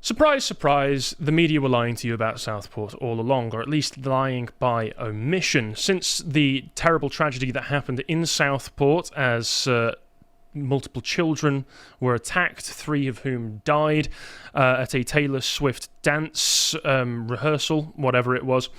Surprise, surprise, the media were lying to you about Southport all along, or at least lying by omission. Since the terrible tragedy that happened in Southport as multiple children were attacked, 3 of whom died at a Taylor Swift dance rehearsal, whatever it was.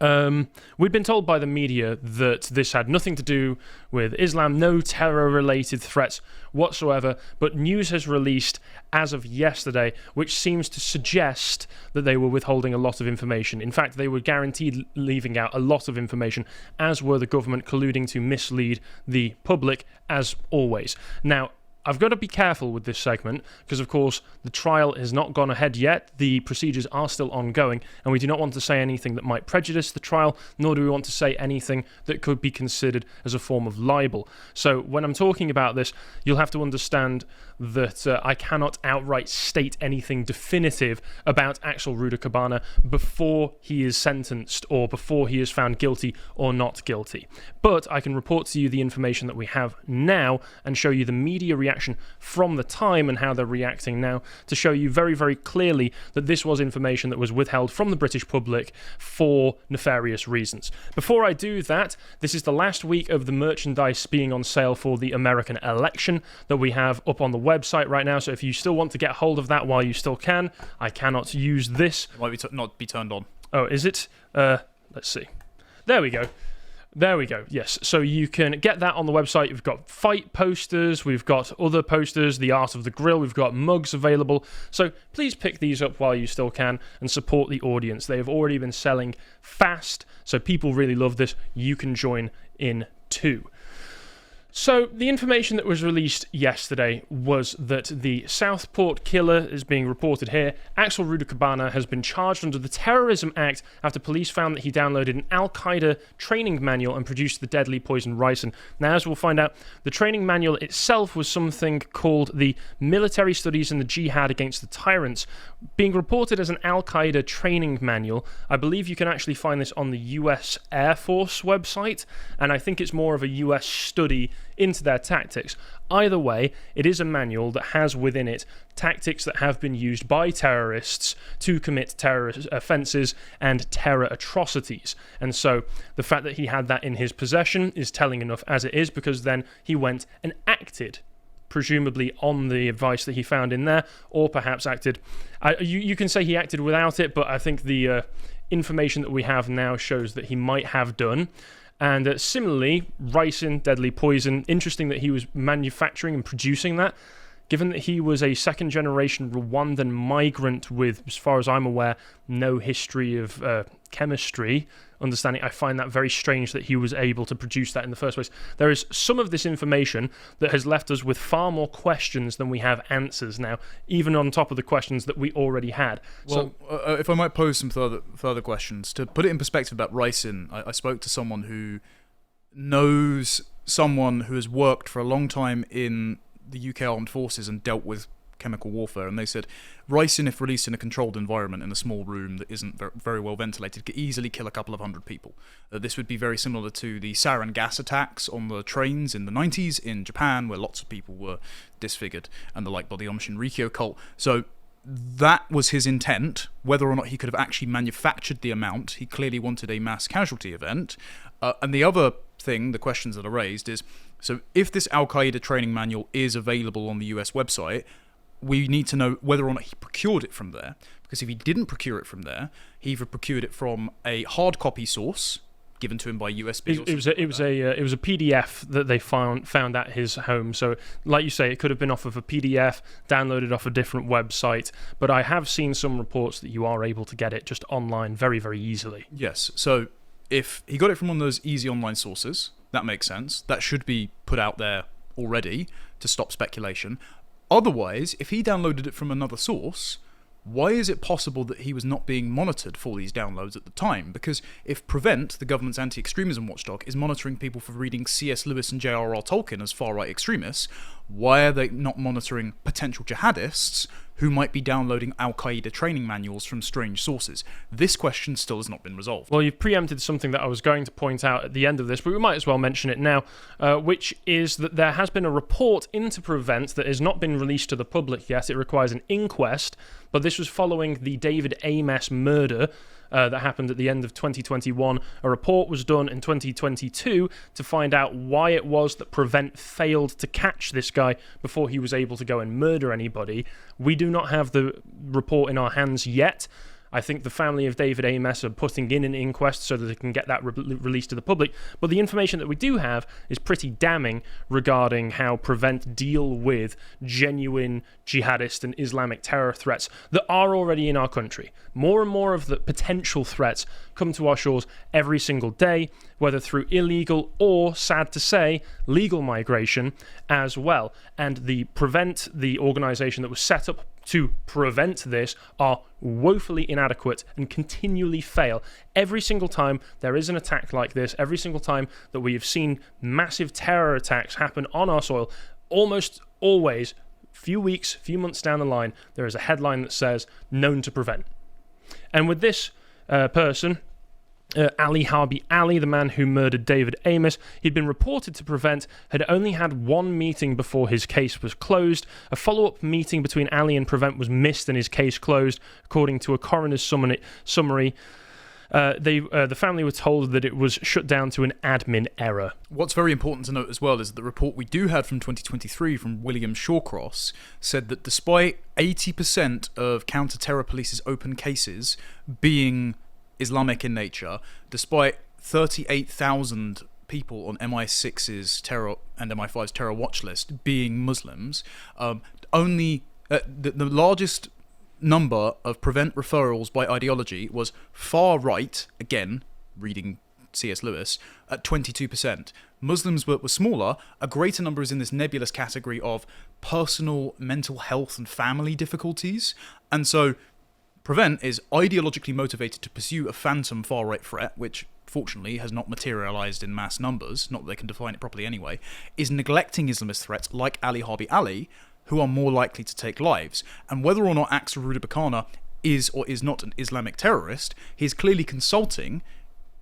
We'd been told by the media that this had nothing to do with Islam, no terror-related threats whatsoever, but news has released as of yesterday, which seems to suggest that they were withholding a lot of information. In fact, they were guaranteed leaving out a lot of information, as were the government colluding to mislead the public, as always. Now, I've got to be careful with this segment because, of course, the trial has not gone ahead yet. The procedures are still ongoing, and we do not want to say anything that might prejudice the trial, nor do we want to say anything that could be considered as a form of libel. So when I'm talking about this, you'll have to understand that I cannot outright state anything definitive about Axel Rudakabana before he is sentenced or before he is found guilty or not guilty. But I can report to you the information that we have now and show you the media reaction from the time and how they're reacting now to show you very, very clearly that this was information that was withheld from the British public for nefarious reasons. Before I do that, this is the last week of the merchandise being on sale for the American election that we have up on the website right now, so if you still want to get hold of that while you still can, I cannot use this. It might not be turned on. Oh, is it? Let's see. There we go. There we go, yes. So you can get that on the website. We've got fight posters, we've got other posters, the art of the grill, we've got mugs available. So please pick these up while you still can and support the audience. They have already been selling fast, so people really love this. You can join in too. So the information that was released yesterday was that the Southport killer is being reported here. Axel Rudakabana has been charged under the Terrorism Act after police found that he downloaded an Al-Qaeda training manual and produced the deadly poison ricin. Now, as we'll find out, the training manual itself was something called the Military Studies in the Jihad Against the Tyrants. Being reported as an Al-Qaeda training manual, I believe you can actually find this on the US Air Force website, and I think it's more of a US study into their tactics. Either way, it is a manual that has within it tactics that have been used by terrorists to commit terrorist offences and terror atrocities. And so the fact that he had that in his possession is telling enough as it is, because then he went and acted, presumably on the advice that he found in there, or perhaps acted... You can say he acted without it, but I think the information that we have now shows that he might have done. And similarly, ricin, deadly poison, interesting that he was manufacturing and producing that, given that he was a second-generation Rwandan migrant with, as far as I'm aware, no history of chemistry understanding. I find that very strange that he was able to produce that in the first place. There is some of this information that has left us with far more questions than we have answers now, even on top of the questions that we already had. Well, if I might pose some further questions, to put it in perspective about ricin, I spoke to someone who knows someone who has worked for a long time in the UK Armed Forces and dealt with chemical warfare, and they said ricin, if released in a controlled environment in a small room that isn't very well ventilated, could easily kill a couple of hundred people. This would be very similar to the sarin gas attacks on the trains in the 90s in Japan, where lots of people were disfigured, and the like by the Aum Shinrikyo cult. So that was his intent. Whether or not he could have actually manufactured the amount, he clearly wanted a mass casualty event. And the other thing, the questions that are raised is, so if this Al-Qaeda training manual is available on the US website, we need to know whether or not he procured it from there. Because if he didn't procure it from there, he either procured it from a hard copy source given to him by USB. It was a PDF that they found at his home. So, like you say, it could have been off of a PDF downloaded off a different website. But I have seen some reports that you are able to get it just online very, very easily. Yes. So if he got it from one of those easy online sources, that makes sense. That should be put out there already to stop speculation. Otherwise, if he downloaded it from another source, why is it possible that he was not being monitored for these downloads at the time? Because if Prevent, the government's anti-extremism watchdog, is monitoring people for reading C.S. Lewis and J.R.R. Tolkien as far-right extremists, why are they not monitoring potential jihadists who might be downloading Al-Qaeda training manuals from strange sources? This question still has not been resolved. Well, you've preempted something that I was going to point out at the end of this, but we might as well mention it now, which is that there has been a report into Prevent that has not been released to the public yet. It requires an inquest, but this was following the David Ames murder that happened at the end of 2021. A report was done in 2022 to find out why it was that Prevent failed to catch this guy before he was able to go and murder anybody. We do not have the report in our hands yet. I think the family of David Ames are putting in an inquest so that they can get that released to the public. But the information that we do have is pretty damning regarding how Prevent deal with genuine jihadist and Islamic terror threats that are already in our country. More and more of the potential threats come to our shores every single day, whether through illegal or, sad to say, legal migration as well. And the Prevent, the organisation that was set up to prevent this, are woefully inadequate and continually fail. Every single time there is an attack like this, every single time that we have seen massive terror attacks happen on our soil, almost always, few weeks, few months down the line, there is a headline that says, known to prevent. And with this person, Ali Harbi Ali, the man who murdered David Ames, he'd been reported to Prevent, had only had one meeting before his case was closed. A follow-up meeting between Ali and Prevent was missed and his case closed, according to a coroner's summary. The family were told that it was shut down to an admin error. What's very important to note as well is that the report we do have from 2023 from William Shawcross said that despite 80% of counter-terror police's open cases being Islamic in nature, despite 38,000 people on MI6's terror and MI5's terror watch list being Muslims, only the largest number of Prevent referrals by ideology was far right, again, reading C.S. Lewis, at 22%. Muslims were smaller. A greater number is in this nebulous category of personal mental health and family difficulties. And so Prevent is ideologically motivated to pursue a phantom far-right threat, which fortunately has not materialized in mass numbers, not that they can define it properly anyway, is neglecting Islamist threats like Ali Harbi Ali, who are more likely to take lives. And whether or not Axel Rudabakana is or is not an Islamic terrorist, he is clearly consulting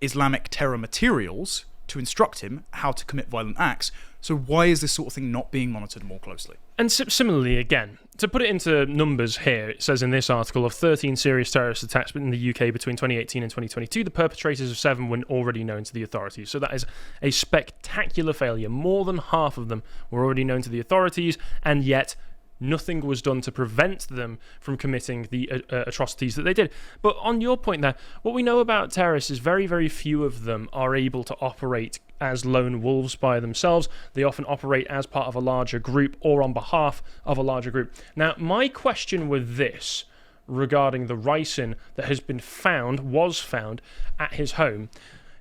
Islamic terror materials to instruct him how to commit violent acts. So why is this sort of thing not being monitored more closely? And similarly, again, to put it into numbers here, it says in this article, of 13 serious terrorist attacks in the UK between 2018 and 2022, the perpetrators of 7 were already known to the authorities. So that is a spectacular failure. More than half of them were already known to the authorities, and yet nothing was done to prevent them from committing the atrocities that they did. But on your point there, what we know about terrorists is very, very few of them are able to operate as lone wolves by themselves. They often operate as part of a larger group or on behalf of a larger group. Now, my question with this regarding the ricin that was found at his home,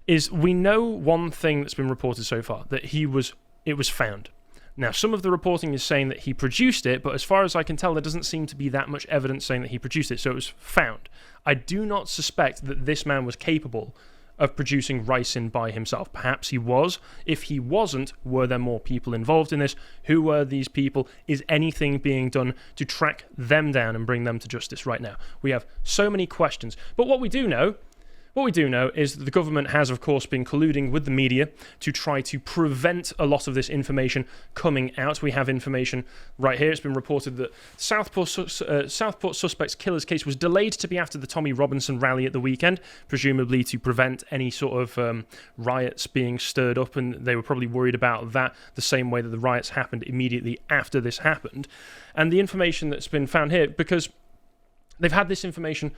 is we know one thing that's been reported so far, that it was found. Now, some of the reporting is saying that he produced it, but as far as I can tell, there doesn't seem to be that much evidence saying that he produced it, so it was found. I do not suspect that this man was capable of producing ricin by himself. Perhaps he was. If he wasn't, were there more people involved in this? Who were these people? Is anything being done to track them down and bring them to justice right now? We have so many questions. But what we do know is that the government has, of course, been colluding with the media to try to prevent a lot of this information coming out. We have information right here. It's been reported that Southport suspect's killer's case was delayed to be after the Tommy Robinson rally at the weekend, presumably to prevent any sort of riots being stirred up, and they were probably worried about that the same way that the riots happened immediately after this happened. And the information that's been found here, because they've had this information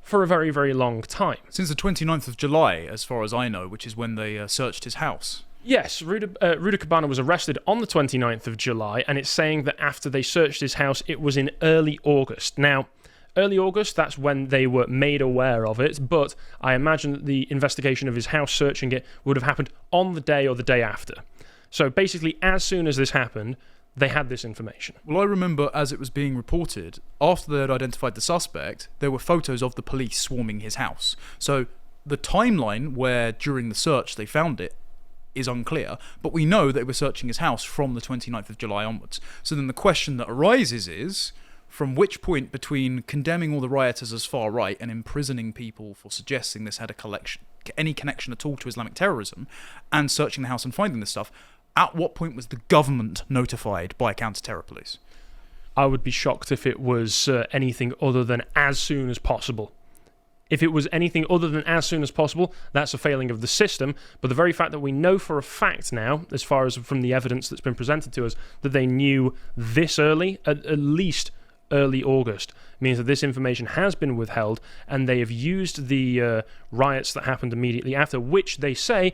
for a very, very long time. Since the 29th of July, as far as I know, which is when they searched his house. Yes, Ruda Cabana was arrested on the 29th of July, and it's saying that after they searched his house, it was in early August. Now, early August, that's when they were made aware of it, but I imagine that the investigation of his house, searching it, would have happened on the day or the day after. So basically, as soon as this happened, they had this information. Well, I remember as it was being reported, after they had identified the suspect, there were photos of the police swarming his house. So the timeline where during the search they found it is unclear, but we know they were searching his house from the 29th of July onwards. So then the question that arises is, From which point, between condemning all the rioters as far right and imprisoning people for suggesting this had any connection at all to Islamic terrorism, and searching the house and finding this stuff, at what point was the government notified by counter-terror police? I would be shocked if it was anything other than as soon as possible. If it was anything other than as soon as possible, that's a failing of the system. But the very fact that we know for a fact now, as far as from the evidence that's been presented to us, that they knew this early, at least early August, means that this information has been withheld, and they have used the riots that happened immediately after, which they say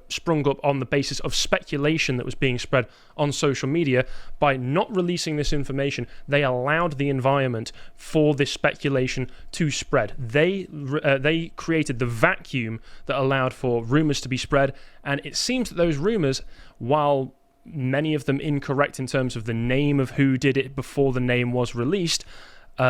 sprung up on the basis of speculation that was being spread on social media. By not releasing this information, they allowed the environment for this speculation to spread. They created the vacuum that allowed for rumours to be spread, and it seems that those rumours, while many of them incorrect in terms of the name of who did it before the name was released,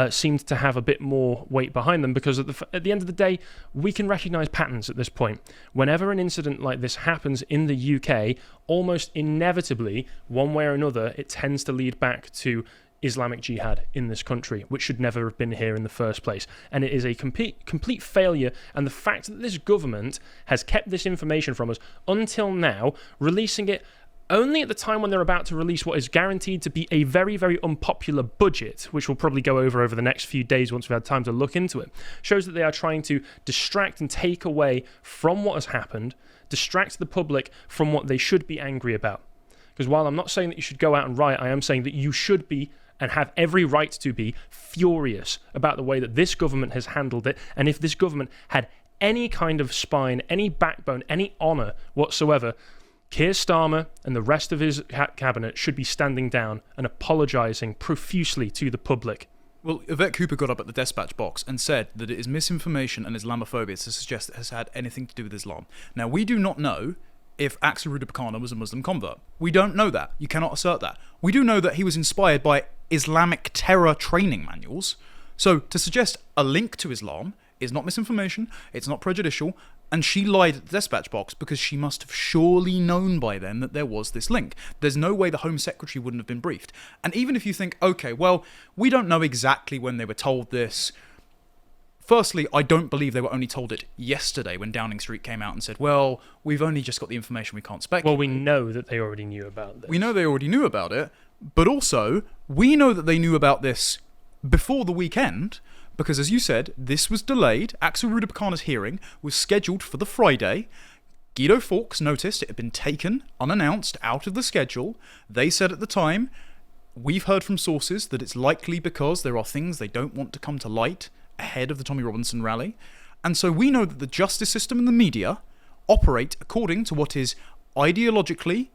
seemed to have a bit more weight behind them, because at the end of the day, we can recognise patterns at this point. Whenever an incident like this happens in the UK, almost inevitably, one way or another, it tends to lead back to Islamic Jihad in this country, which should never have been here in the first place. And it is a complete failure, and the fact that this government has kept this information from us until now, releasing it only at the time when they're about to release what is guaranteed to be a very, very unpopular budget, which we'll probably go over the next few days once we've had time to look into it, shows that they are trying to distract and take away from what has happened, distract the public from what they should be angry about. Because while I'm not saying that you should go out and riot, I am saying that you should be, and have every right to be, furious about the way that this government has handled it. And if this government had any kind of spine, any backbone, any honour whatsoever, Keir Starmer and the rest of his cabinet should be standing down and apologising profusely to the public. Well, Yvette Cooper got up at the dispatch box and said that it is misinformation and Islamophobia to suggest it has had anything to do with Islam. Now, we do not know if Axel Rudabakana was a Muslim convert. We don't know that. You cannot assert that. We do know that he was inspired by Islamic terror training manuals. So, to suggest a link to Islam is not misinformation, it's not prejudicial, and she lied at the dispatch box because she must have surely known by then that there was this link. There's no way the Home Secretary wouldn't have been briefed. And even if you think, okay, well, we don't know exactly when they were told this. Firstly, I don't believe they were only told it yesterday when Downing Street came out and said, well, we've only just got the information, we can't speculate. Well, we know that they already knew about this. We know they already knew about it, but also, we know that they knew about this before the weekend, because as you said, this was delayed. Axel Rudabakana's hearing was scheduled for the Friday. Guido Fawkes noticed it had been taken, unannounced, out of the schedule. They said at the time, we've heard from sources that it's likely because there are things they don't want to come to light ahead of the Tommy Robinson rally. And so we know that the justice system and the media operate according to what is ideologically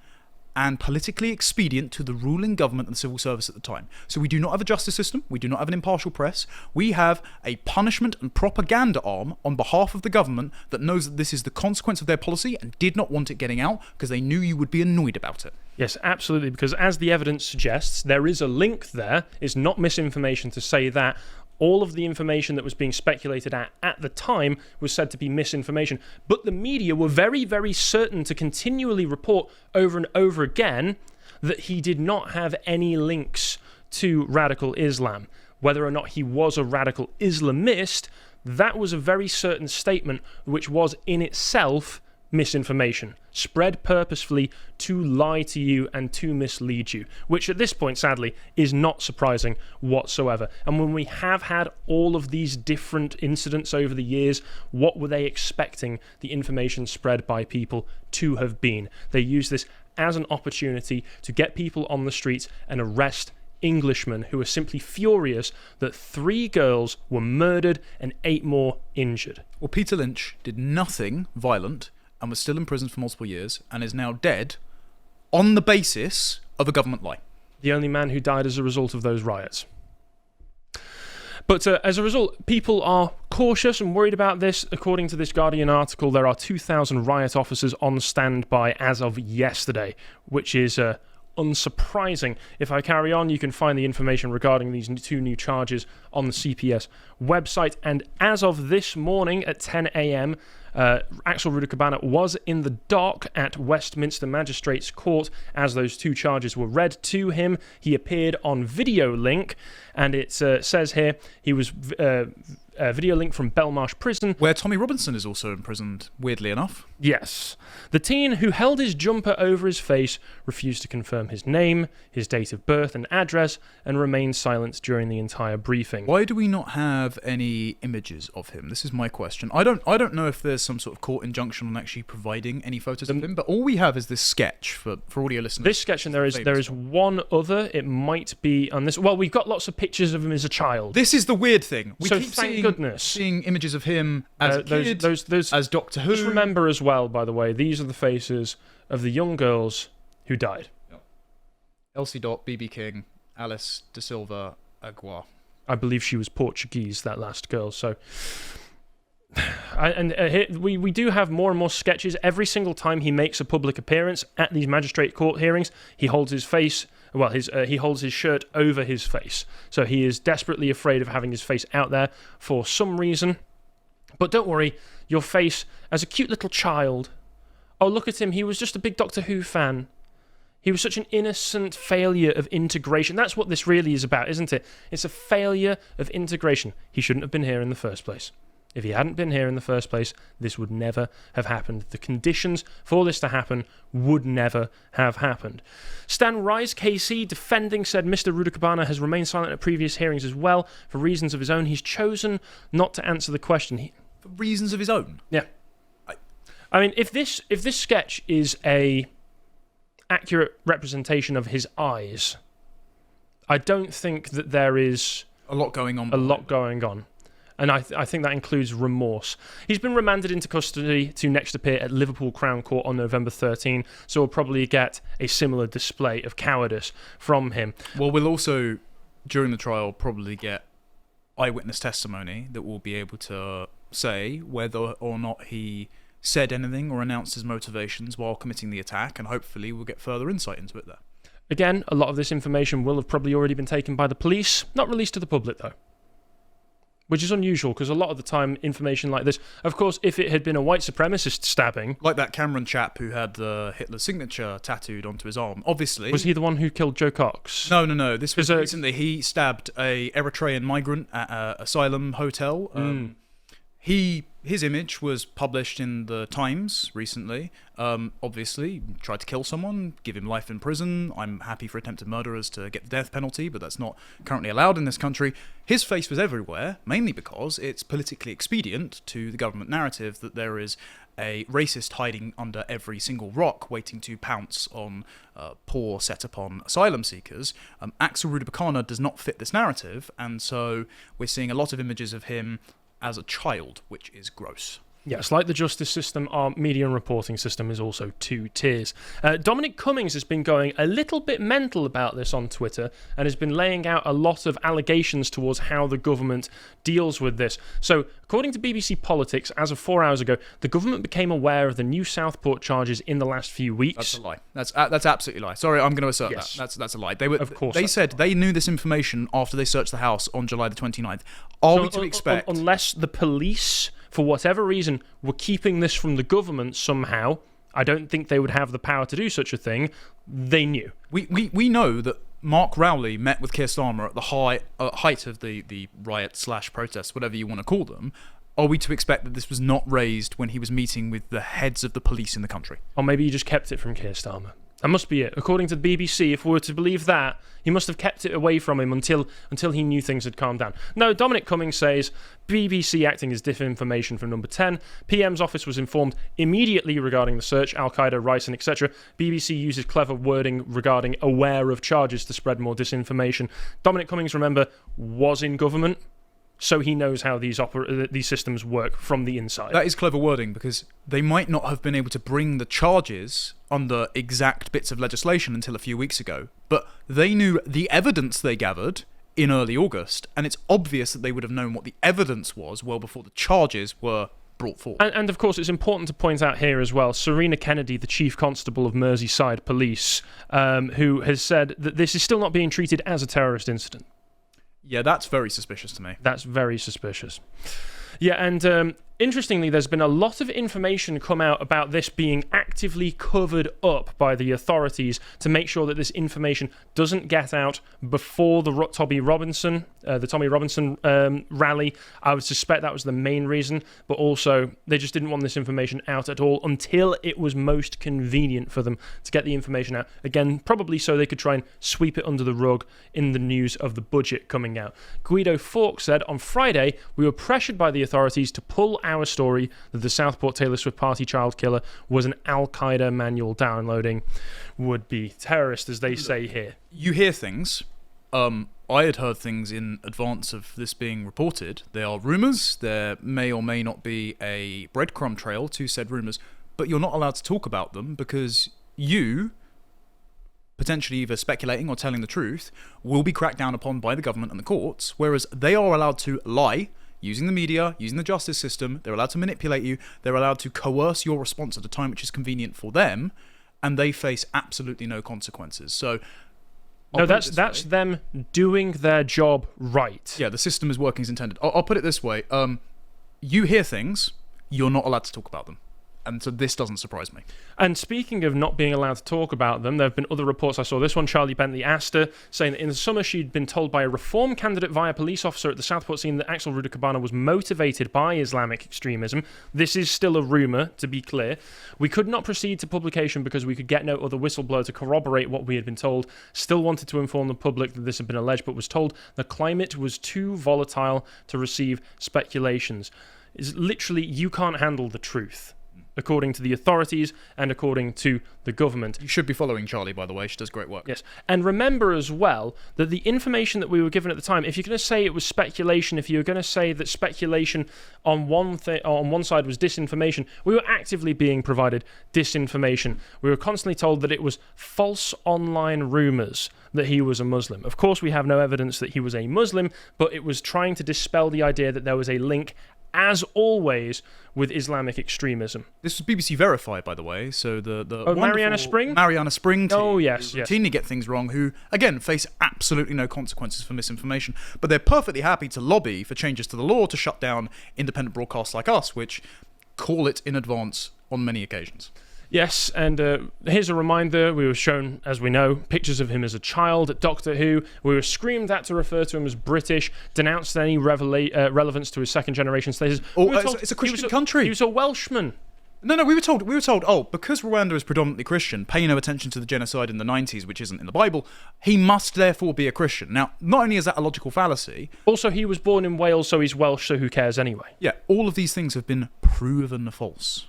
and politically expedient to the ruling government and the civil service at the time. So we do not have a justice system, we do not have an impartial press, we have a punishment and propaganda arm on behalf of the government that knows that this is the consequence of their policy and did not want it getting out because they knew you would be annoyed about it. Yes, absolutely, because as the evidence suggests, there is a link there. It's not misinformation to say that. All of the information that was being speculated at the time was said to be misinformation. But the media were very, very certain to continually report over and over again that he did not have any links to radical Islam. Whether or not he was a radical Islamist, that was a very certain statement which was in itself misinformation, spread purposefully to lie to you and to mislead you, which at this point, sadly, is not surprising whatsoever. And when we have had all of these different incidents over the years, what were they expecting the information spread by people to have been? They used this as an opportunity to get people on the streets and arrest Englishmen who were simply furious that 3 girls were murdered and 8 more injured. Well, Peter Lynch did nothing violent and was still in prison for multiple years and is now dead on the basis of a government lie. The only man who died as a result of those riots. But as a result, people are cautious and worried about this. According to this Guardian article, there are 2,000 riot officers on standby as of yesterday, which is unsurprising. If I carry on, you can find the information regarding these two new charges on the CPS website. And as of this morning at 10 a.m., Axel Rudakabana was in the dock at Westminster Magistrates Court as those two charges were read to him. He appeared on video link, and it says here he was video link from Belmarsh Prison, where Tommy Robinson is also imprisoned, weirdly enough. Yes. The teen who held his jumper over his face refused to confirm his name, his date of birth and address, and remained silent during the entire briefing. Why do we not have any images of him? This is my question. I don't know if there's some sort of court injunction on actually providing any photos of him, but all we have is this sketch for audio listeners. This sketch, and there is one other. It might be on this. Well, we've got lots of pictures of him as a child. This is the weird thing. We so keep thank goodness. seeing images of him as a kid, those, as Doctor Who. Just remember as well, by the way, these are the faces of the young girls who died. Yep. Elsie Dot, BB King, Alice De Silva Aguiar. I believe she was Portuguese, that last girl. So, we do have more and more sketches. Every single time he makes a public appearance at these magistrate court hearings, he holds his face. Well, he holds his shirt over his face. So he is desperately afraid of having his face out there for some reason. But don't worry, your face as a cute little child. Oh, look at him. He was just a big Doctor Who fan. He was such an innocent failure of integration. That's what this really is about, isn't it? It's a failure of integration. He shouldn't have been here in the first place. If he hadn't been here in the first place, this would never have happened. The conditions for this to happen would never have happened. Stan Rise, KC, defending, said Mr. Rudakabana has remained silent at previous hearings as well. For reasons of his own, he's chosen not to answer the question. For reasons of his own? Yeah. I mean, if this sketch is a accurate representation of his eyes, I don't think that there is a lot going on. And I think that includes remorse. He's been remanded into custody to next appear at Liverpool Crown Court on November 13, so we'll probably get a similar display of cowardice from him. Well, we'll also, during the trial, probably get eyewitness testimony that will be able to say whether or not he said anything or announced his motivations while committing the attack, and hopefully we'll get further insight into it there. Again, a lot of this information will have probably already been taken by the police, not released to the public though. Which is unusual, because a lot of the time, information like this... Of course, if it had been a white supremacist stabbing... Like that Cameron chap who had the Hitler signature tattooed onto his arm, obviously... Was he the one who killed Joe Cox? No. This was recently. He stabbed a Eritrean migrant at an asylum hotel. His image was published in the Times recently. Obviously, tried to kill someone, give him life in prison. I'm happy for attempted murderers to get the death penalty, but that's not currently allowed in this country. His face was everywhere, mainly because it's politically expedient to the government narrative that there is a racist hiding under every single rock waiting to pounce on poor, set-upon asylum seekers. Axel Rudakabana does not fit this narrative, and so we're seeing a lot of images of him as a child, which is gross. Yes, like the justice system, our media and reporting system is also two tiers. Dominic Cummings has been going a little bit mental about this on Twitter and has been laying out a lot of allegations towards how the government deals with this. So, according to BBC Politics, as of 4 hours ago, the government became aware of the new Southport charges in the last few weeks. That's a lie. That's absolutely a lie. Sorry, I'm going to assert that. That's a lie. They said they knew this information after they searched the house on July the 29th. Are we to expect... Unless the police, for whatever reason, were keeping this from the government somehow, I don't think they would have the power to do such a thing. They knew. We know that Mark Rowley met with Keir Starmer at the height of the riot/protests, whatever you want to call them. Are we to expect that this was not raised when he was meeting with the heads of the police in the country? Or maybe he just kept it from Keir Starmer. That must be it. According to the BBC, if we were to believe that, he must have kept it away from him until he knew things had calmed down. No, Dominic Cummings says, BBC acting as disinformation from number 10. PM's office was informed immediately regarding the search, Al-Qaeda, Ricin, etc. BBC uses clever wording regarding aware of charges to spread more disinformation. Dominic Cummings, remember, was in government, so he knows how these systems work from the inside. That is clever wording, because they might not have been able to bring the charges under exact bits of legislation until a few weeks ago, but they knew the evidence they gathered in early August, and it's obvious that they would have known what the evidence was well before the charges were brought forward. And of course, it's important to point out here as well, Serena Kennedy, the Chief Constable of Merseyside Police, who has said that this is still not being treated as a terrorist incident. Yeah, that's very suspicious to me. That's very suspicious. Yeah, and interestingly, there's been a lot of information come out about this being actively covered up by the authorities to make sure that this information doesn't get out before the Tommy Robinson rally. I would suspect that was the main reason, but also they just didn't want this information out at all until it was most convenient for them to get the information out. Again, probably so they could try and sweep it under the rug in the news of the budget coming out. Guido Fawkes said, on Friday, we were pressured by the authorities to pull our story that the Southport Taylor Swift party child killer was an Al-Qaeda manual downloading would-be terrorist, as they say here. You hear things. I had heard things in advance of this being reported. There are rumours. There may or may not be a breadcrumb trail to said rumours, but you're not allowed to talk about them because you, potentially either speculating or telling the truth, will be cracked down upon by the government and the courts, whereas they are allowed to lie using the media, using the justice system. They're allowed to manipulate you. They're allowed to coerce your response at a time which is convenient for them, and they face absolutely no consequences. So, that's them doing their job right. Yeah, the system is working as intended. I'll put it this way. You hear things, you're not allowed to talk about them. And so this doesn't surprise me. And speaking of not being allowed to talk about them, there have been other reports. I saw this one, Charlie Bentley asked her, saying that in the summer she'd been told by a reform candidate via police officer at the Southport scene that Axel Rudakabana was motivated by Islamic extremism. This is still a rumour, to be clear. We could not proceed to publication because we could get no other whistleblower to corroborate what we had been told. Still wanted to inform the public that this had been alleged, but was told the climate was too volatile to receive speculations. It's literally, you can't handle the truth, according to the authorities and according to the government. You should be following Charlie, by the way. She does great work. Yes. And remember as well that the information that we were given at the time, if you're going to say it was speculation, if you're going to say that speculation on one side was disinformation, we were actively being provided disinformation. We were constantly told that it was false online rumours that he was a Muslim. Of course, we have no evidence that he was a Muslim, but it was trying to dispel the idea that there was a link, as always, with Islamic extremism. This was BBC verified, by the way. So the Mariana Spring team, oh yes, who routinely get things wrong, who again face absolutely no consequences for misinformation, but they're perfectly happy to lobby for changes to the law to shut down independent broadcasts like us, which call it in advance on many occasions. Yes, and here's a reminder. We were shown, as we know, pictures of him as a child at Doctor Who. We were screamed at to refer to him as British, denounced any relevance to his second-generation status. It's a Christian country. He was a Welshman. No, we were told, because Rwanda is predominantly Christian, pay no attention to the genocide in the 90s, which isn't in the Bible, he must therefore be a Christian. Now, not only is that a logical fallacy... Also, he was born in Wales, so he's Welsh, so who cares anyway? Yeah, all of these things have been proven false.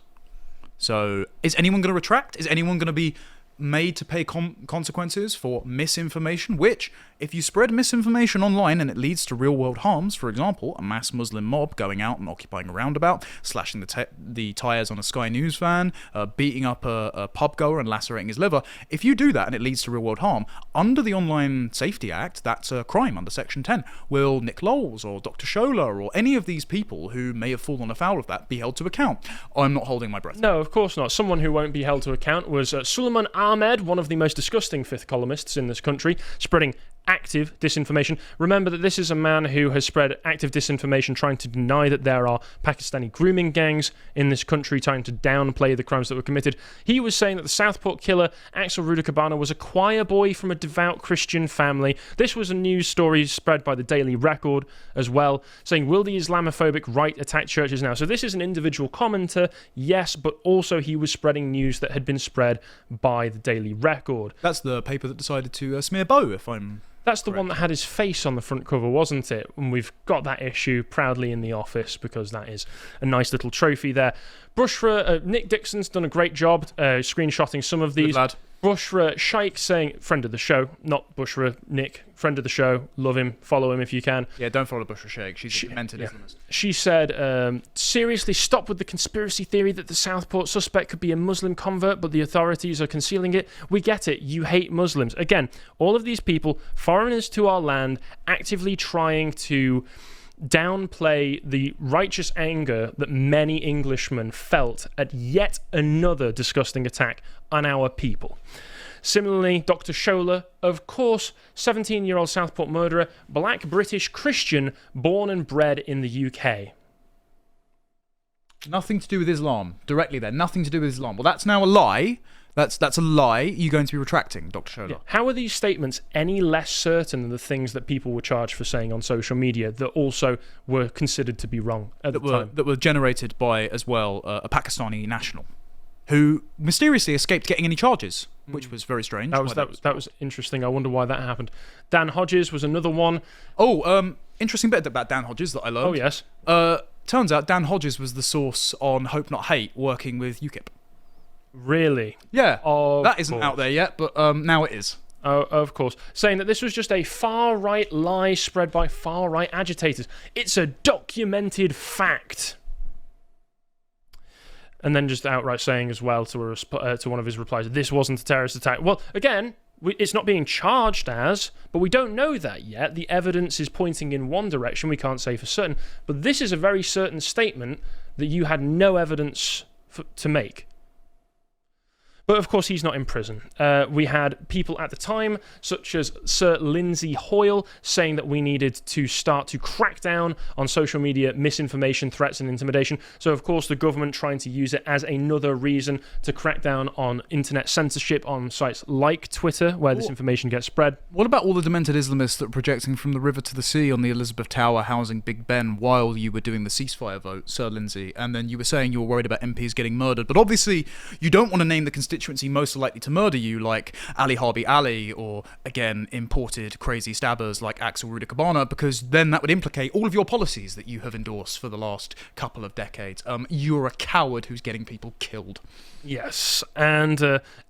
So, is anyone going to retract? Is anyone going to be made to pay consequences for misinformation? Which, if you spread misinformation online and it leads to real-world harms, for example, a mass Muslim mob going out and occupying a roundabout, slashing the tyres on a Sky News van, beating up a pub goer and lacerating his liver, if you do that and it leads to real-world harm, under the Online Safety Act, that's a crime under Section 10. Will Nick Lowles or Dr. Shola or any of these people who may have fallen afoul of that be held to account? I'm not holding my breath. No, of course not. Someone who won't be held to account was Suleiman Ahmed, one of the most disgusting fifth columnists in this country, spreading active disinformation. Remember that this is a man who has spread active disinformation trying to deny that there are Pakistani grooming gangs in this country, trying to downplay the crimes that were committed. He was saying that the Southport killer, Axel Rudakabana, was a choir boy from a devout Christian family. This was a news story spread by the Daily Record as well, saying, will the Islamophobic right attack churches now? So this is an individual commenter, yes, but also he was spreading news that had been spread by the Daily Record. That's the paper that decided to smear Bow, if I'm... That's the one that had his face on the front cover, wasn't it? And we've got that issue proudly in the office because that is a nice little trophy there. Bushra, Nick Dixon's done a great job screenshotting some of these. Good lad. Bushra Shaikh saying, friend of the show, not Bushra Nick, friend of the show, love him, follow him if you can. Yeah, don't follow Bushra Shaikh, she's a demented Islamist. She said, seriously, stop with the conspiracy theory that the Southport suspect could be a Muslim convert, but the authorities are concealing it. We get it, you hate Muslims. Again, all of these people, foreigners to our land, actively trying to downplay the righteous anger that many Englishmen felt at yet another disgusting attack on our people. Similarly, Dr. Shola, of course, 17-year-old Southport murderer, black British Christian, born and bred in the UK. Nothing to do with Islam. Directly there. Nothing to do with Islam. Well, that's now a lie. That's a lie you're going to be retracting, Dr. Shola. Yeah. How are these statements any less certain than the things that people were charged for saying on social media that also were considered to be wrong at the time? That were generated by, as well, a Pakistani national who mysteriously escaped getting any charges, which was very strange. That was interesting. I wonder why that happened. Dan Hodges was another one. Oh, interesting bit about Dan Hodges that I learned. Oh, yes. Turns out Dan Hodges was the source on Hope Not Hate working with UKIP. Really? Yeah. Of that isn't course. out there yet, but now it is. Oh, of course. Saying that this was just a far-right lie spread by far-right agitators. It's a documented fact. And then just outright saying as well to one of his replies, this wasn't a terrorist attack. Well, again, it's not being charged as, but we don't know that yet. The evidence is pointing in one direction. We can't say for certain. But this is a very certain statement that you had no evidence to make. But of course, he's not in prison. We had people at the time, such as Sir Lindsay Hoyle, saying that we needed to start to crack down on social media misinformation, threats, and intimidation. So, of course, the government trying to use it as another reason to crack down on internet censorship on sites like Twitter, where this information gets spread. What about all the demented Islamists that were projecting from the river to the sea on the Elizabeth Tower housing Big Ben while you were doing the ceasefire vote, Sir Lindsay? And then you were saying you were worried about MPs getting murdered. But obviously, you don't want to name the constituency most likely to murder you, like Ali Harbi Ali, or again imported crazy stabbers like Axel Rudikabana, because then that would implicate all of your policies that you have endorsed for the last couple of decades. You're a coward who's getting people killed. Yes, and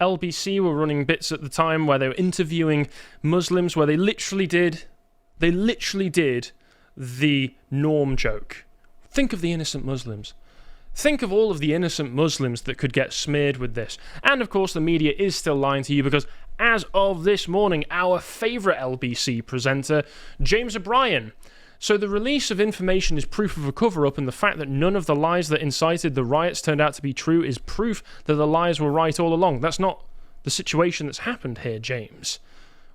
LBC were running bits at the time where they were interviewing Muslims, where they literally did the norm joke. Think of the innocent Muslims. Think of all of the innocent Muslims that could get smeared with this. And of course, the media is still lying to you because as of this morning, our favourite LBC presenter, James O'Brien. So the release of information is proof of a cover-up, and the fact that none of the lies that incited the riots turned out to be true is proof that the lies were right all along. That's not the situation that's happened here, James.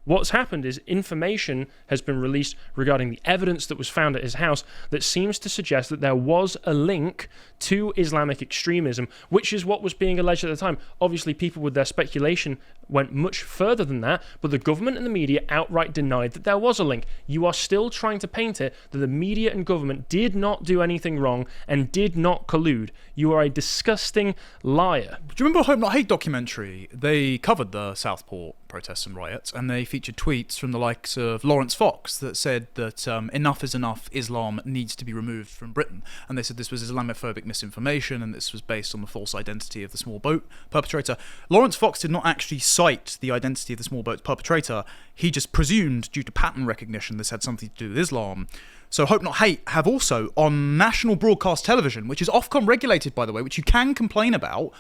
What's happened is information has been released regarding the evidence that was found at his house that seems to suggest that there was a link to Islamic extremism, which is what was being alleged at the time. Obviously, people with their speculation went much further than that, but the government and the media outright denied that there was a link. You are still trying to paint it that the media and government did not do anything wrong and did not collude. You are a disgusting liar. Do you remember the Hope Not Hate documentary? They covered the Southport protests and riots, and they featured tweets from the likes of Lawrence Fox that said that enough is enough, Islam needs to be removed from Britain. And they said this was Islamophobic misinformation, and this was based on the false identity of the small boat perpetrator. Lawrence Fox did not actually cite the identity of the small boat's perpetrator. He just presumed, due to pattern recognition, this had something to do with Islam. So Hope Not Hate have also, on national broadcast television, which is Ofcom regulated, by the way, which you can complain about,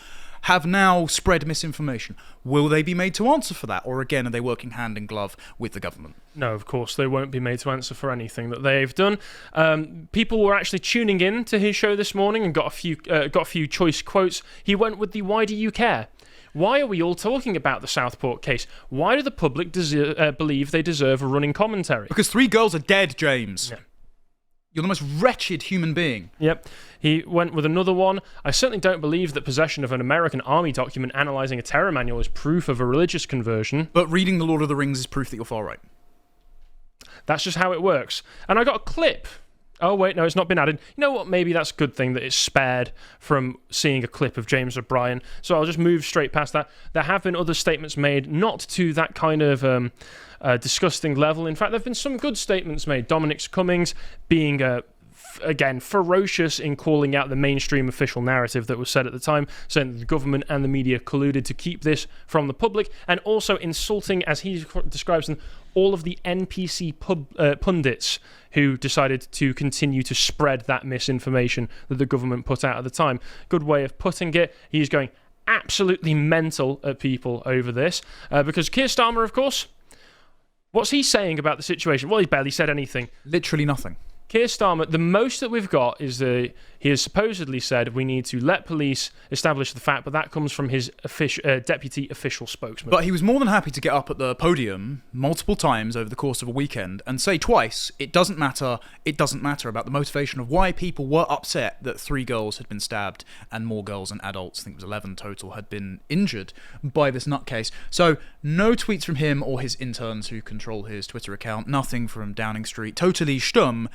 have now spread misinformation. Will they be made to answer for that? Or again, are they working hand in glove with the government? No, of course, they won't be made to answer for anything that they've done. People were actually tuning in to his show this morning and got a few choice quotes. He went with the "Why do you care?" Why are we all talking about the Southport case? Why do the public believe they deserve a running commentary? Because 3 girls are dead, James. Yeah. You're the most wretched human being. Yep. He went with another one. I certainly don't believe that possession of an American Army document analysing a terror manual is proof of a religious conversion. But reading The Lord of the Rings is proof that you're far right. That's just how it works. And I got a clip. Oh, wait, no, it's not been added. You know what? Maybe that's a good thing that it's spared from seeing a clip of James O'Brien. So I'll just move straight past that. There have been other statements made, not to that kind of disgusting level. In fact, there have been some good statements made. Dominic Cummings being, again, ferocious in calling out the mainstream official narrative that was said at the time, saying that the government and the media colluded to keep this from the public, and also insulting, as he describes them, all of the NPC pundits who decided to continue to spread that misinformation that the government put out at the time. Good way of putting it. He's going absolutely mental at people over this, because Keir Starmer, of course, what's he saying about the situation? Well, he barely said anything. Literally nothing. Keir Starmer, the most that we've got is he has supposedly said we need to let police establish the fact, but that comes from his deputy official spokesman. But he was more than happy to get up at the podium multiple times over the course of a weekend and say twice, it doesn't matter about the motivation of why people were upset that 3 girls had been stabbed and more girls and adults, I think it was 11 total, had been injured by this nutcase. So no tweets from him or his interns who control his Twitter account, nothing from Downing Street, totally stumm,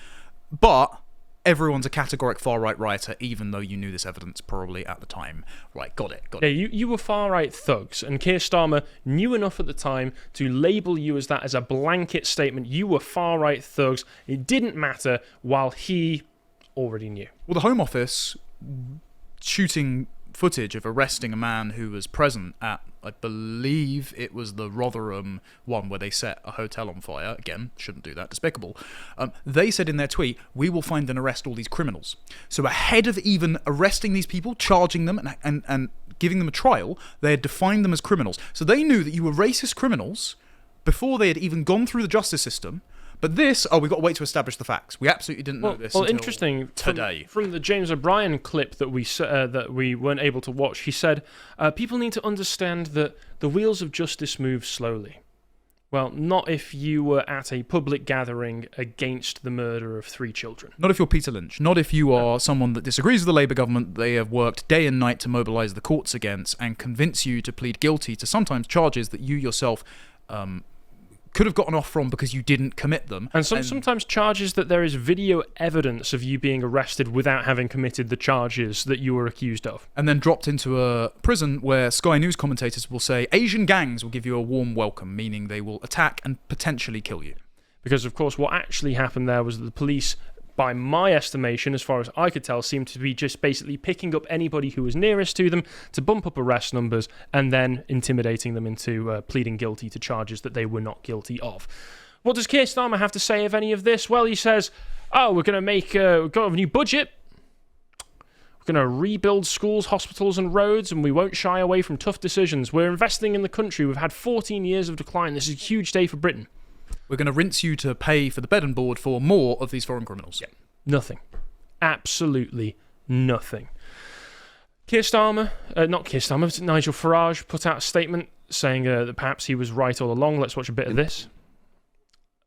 but everyone's a categoric far-right rioter, even though you knew this evidence probably at the time. Right, got it. Yeah, you were far-right thugs, and Keir Starmer knew enough at the time to label you as that as a blanket statement. You were far-right thugs. It didn't matter, while he already knew. Well, the Home Office shooting footage of arresting a man who was present at, I believe it was the Rotherham one where they set a hotel on fire. Again, shouldn't do that, despicable. They said in their tweet, we will find and arrest all these criminals. So ahead of even arresting these people, charging them and giving them a trial, they had defined them as criminals. So they knew that you were racist criminals before they had even gone through the justice system. But this, we've got to wait to establish the facts. We absolutely didn't know this until interesting. Today. From the James O'Brien clip that we weren't able to watch, he said, people need to understand that the wheels of justice move slowly. Well, not if you were at a public gathering against the murder of 3 children. Not if you're Peter Lynch. Not if you are someone that disagrees with the Labour government they have worked day and night to mobilise the courts against and convince you to plead guilty to sometimes charges that you yourself could have gotten off from because you didn't commit them. And sometimes charges that there is video evidence of you being arrested without having committed the charges that you were accused of. And then dropped into a prison where Sky News commentators will say Asian gangs will give you a warm welcome, meaning they will attack and potentially kill you. Because, of course, what actually happened there was that the police, by my estimation, as far as I could tell, seemed to be just basically picking up anybody who was nearest to them to bump up arrest numbers and then intimidating them into pleading guilty to charges that they were not guilty of. What does Keir Starmer have to say of any of this? Well, he says, we're going to we've got a new budget. We're going to rebuild schools, hospitals and roads, and we won't shy away from tough decisions. We're investing in the country. We've had 14 years of decline. This is a huge day for Britain. We're going to rinse you to pay for the bed and board for more of these foreign criminals. Yeah. Nothing. Absolutely nothing. Nigel Farage put out a statement saying that perhaps he was right all along. Let's watch a bit of this.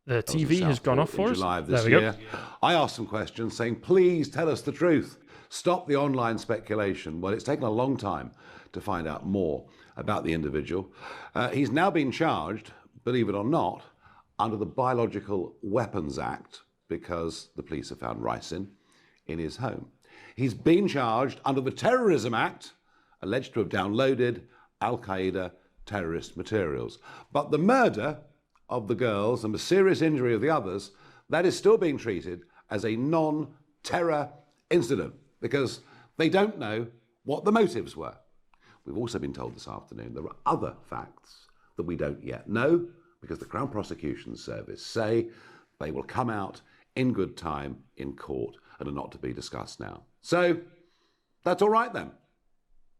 The TV has gone off for us. There we go. I asked some questions saying, please tell us the truth. Stop the online speculation. Well, it's taken a long time to find out more about the individual. He's now been charged, believe it or not, under the Biological Weapons Act because the police have found ricin in his home. He's been charged under the Terrorism Act, alleged to have downloaded Al-Qaeda terrorist materials. But the murder of the girls and the serious injury of the others, that is still being treated as a non-terror incident because they don't know what the motives were. We've also been told this afternoon there are other facts that we don't yet know, because the Crown Prosecution Service say they will come out in good time in court and are not to be discussed now. So, that's all right then.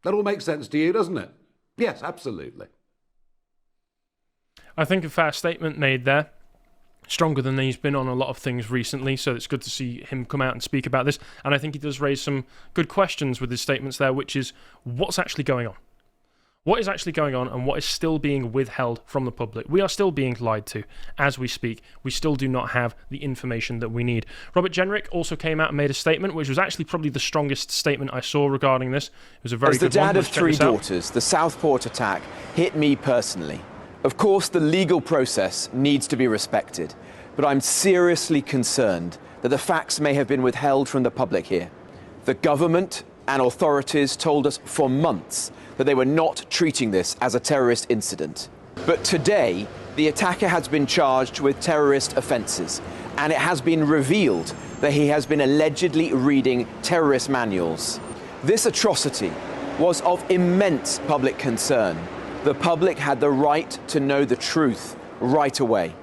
That all makes sense to you, doesn't it? Yes, absolutely. I think a fair statement made there. Stronger than he's been on a lot of things recently, so it's good to see him come out and speak about this. And I think he does raise some good questions with his statements there, which is what's actually going on? What is actually going on and what is still being withheld from the public? We are still being lied to as we speak. We still do not have the information that we need. Robert Jenrick also came out and made a statement, which was actually probably the strongest statement I saw regarding this. It was a very good one. As the dad of 3 daughters, the Southport attack hit me personally. Of course, the legal process needs to be respected, but I'm seriously concerned that the facts may have been withheld from the public here. The government and authorities told us for months that they were not treating this as a terrorist incident. But today, the attacker has been charged with terrorist offences, and it has been revealed that he has been allegedly reading terrorist manuals. This atrocity was of immense public concern. The public had the right to know the truth right away.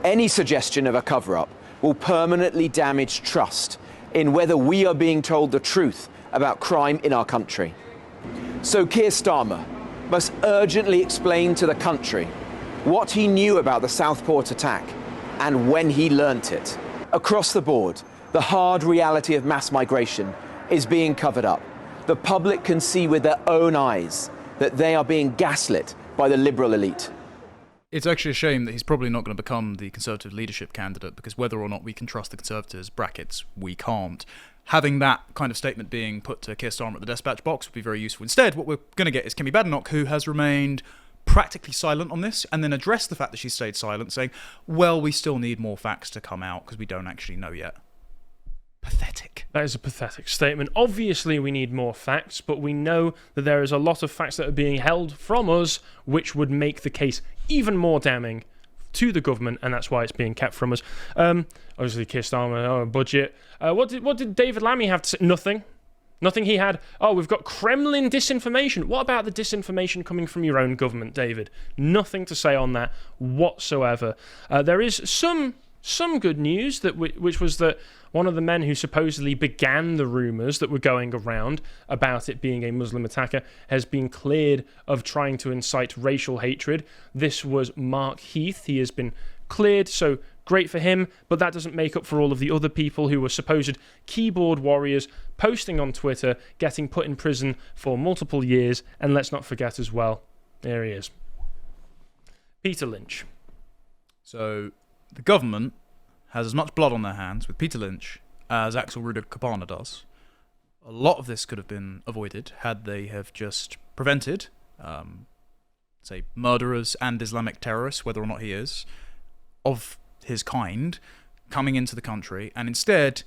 Any suggestion of a cover-up will permanently damage trust in whether we are being told the truth about crime in our country. So Keir Starmer must urgently explain to the country what he knew about the Southport attack and when he learnt it. Across the board, The hard reality of mass migration is being covered up. The public can see with their own eyes that they are being gaslit by the liberal elite. It's actually a shame that he's probably not going to become the Conservative leadership candidate, because whether or not we can trust the Conservatives, brackets, we can't. Having that kind of statement being put to Keir Starmer at the dispatch box would be very useful. Instead, what we're going to get is Kemi Badenoch, who has remained practically silent on this, and then addressed the fact that she stayed silent, saying, well, we still need more facts to come out because we don't actually know yet. Pathetic. That is a pathetic statement. Obviously, we need more facts, but we know that there is a lot of facts that are being held from us, which would make the case even more damning to the government, and that's why it's being kept from us. Obviously, Keir Starmer, budget. What did David Lammy have to say? Nothing. Nothing he had. Oh, we've got Kremlin disinformation. What about the disinformation coming from your own government, David? Nothing to say on that whatsoever. There is some good news, that which was that one of the men who supposedly began the rumours that were going around about it being a Muslim attacker has been cleared of trying to incite racial hatred. This was Mark Heath. He has been cleared, so great for him, but that doesn't make up for all of the other people who were supposed keyboard warriors posting on Twitter, getting put in prison for multiple years, and let's not forget as well, there he is, Peter Lynch. So the government has as much blood on their hands with Peter Lynch as Axel Ruder Kabana does. A lot of this could have been avoided had they have just prevented, say, murderers and Islamic terrorists, whether or not he is, of his kind, coming into the country, and instead,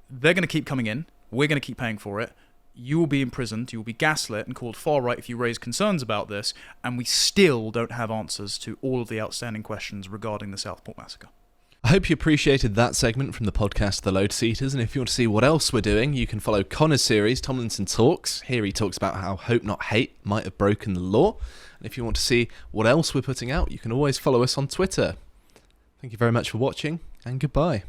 they're going to keep coming in, we're going to keep paying for it, you will be imprisoned, you will be gaslit and called far right if you raise concerns about this, and we still don't have answers to all of the outstanding questions regarding the Southport massacre. I hope you appreciated that segment from the podcast The Lotus Eaters, and if you want to see what else we're doing, you can follow Connor's series, Tomlinson Talks. Here he talks about how hope not hate might have broken the law. And if you want to see what else we're putting out, you can always follow us on Twitter. Thank you very much for watching, and goodbye.